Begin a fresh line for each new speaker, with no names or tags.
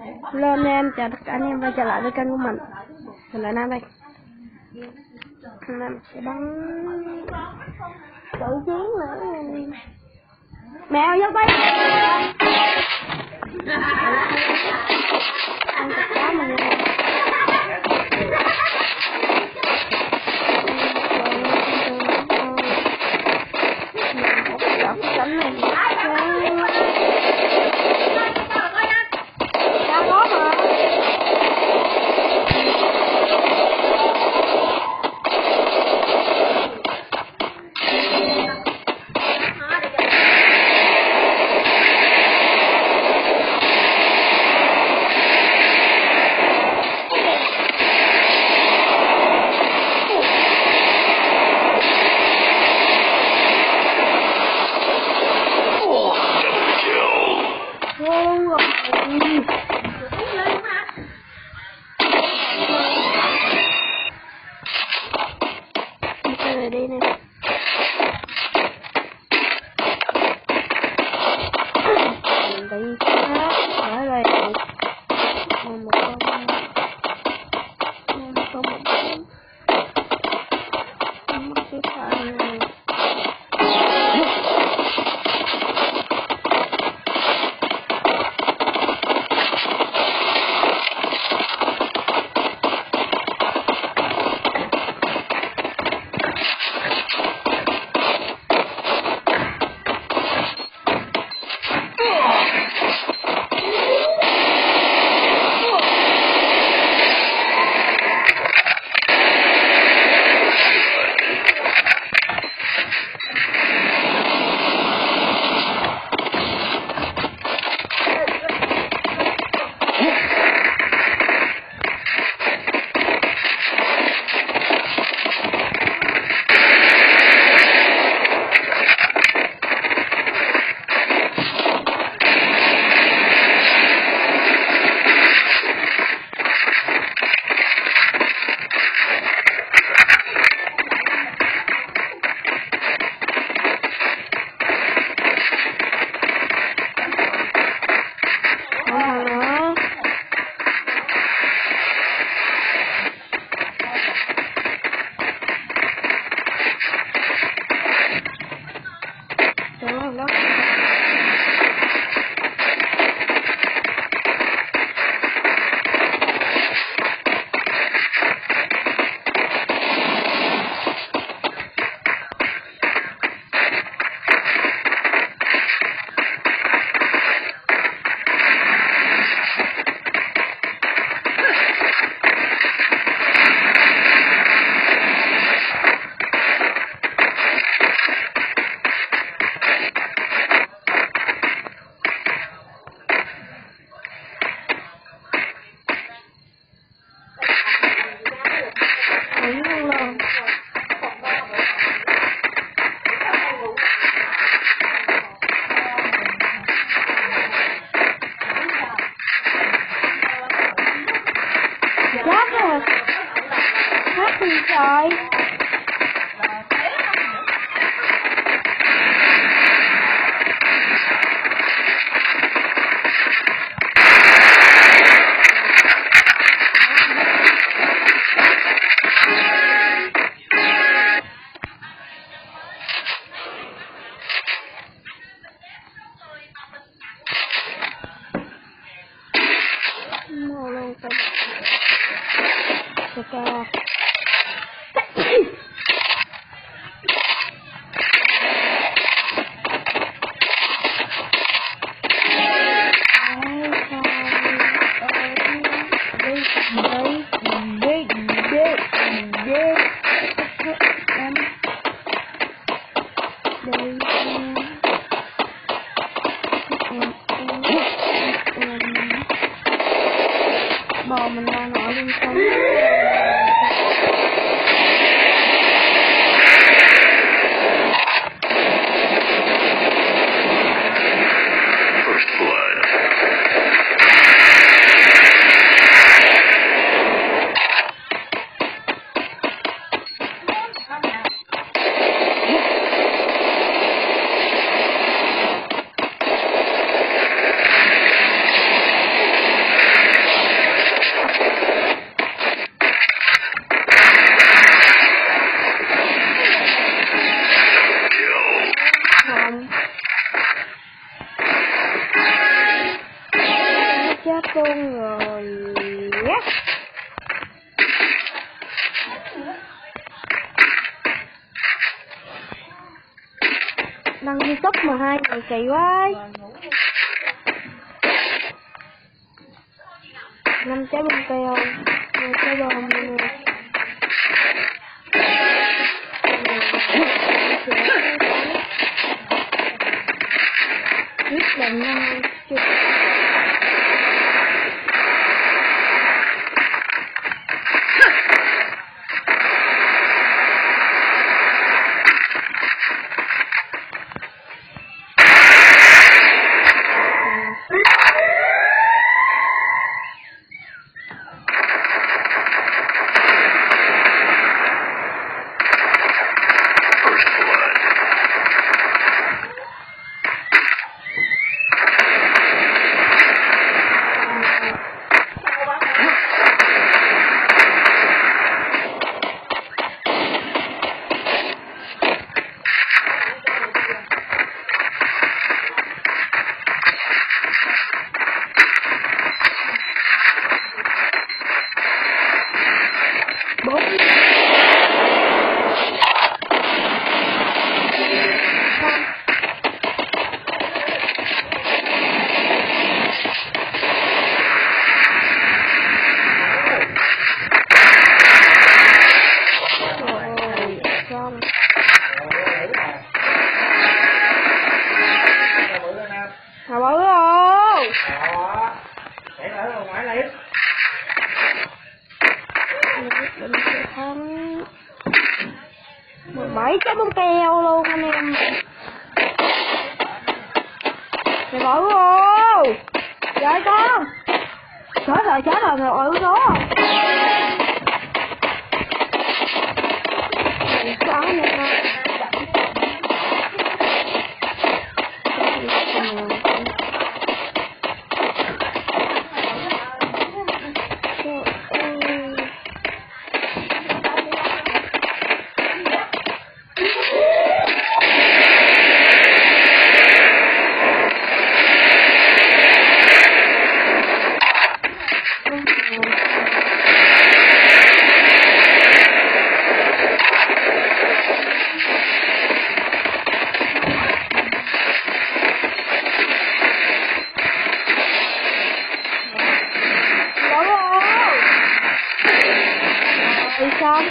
Hello anh em, chào tất cả anh em quay trở lại với kênh của mình. Mình là Nam đây. Nam sẽ bắn tự chiến nữa. Mèo vô bay. Ăn thịt cá mình nha. Đánh này đi nè. Mình đi khác ở đây một con một cái phải trời. Ok. Bò mình ra nổi lên sống. chết luôn rồi. Đăng YouTube mà hai người kỳ quá. 5 trái bông keo, 2 trái bom luôn. Quyết định nhau chưa. Hà bự luôn.
Để ở ngoài lấy.
Định sẽ thắng 17 trái bóng keo luôn anh em. Mày bự luôn. Trời con. Chết rồi mày bự đó. Có nha con. Xong.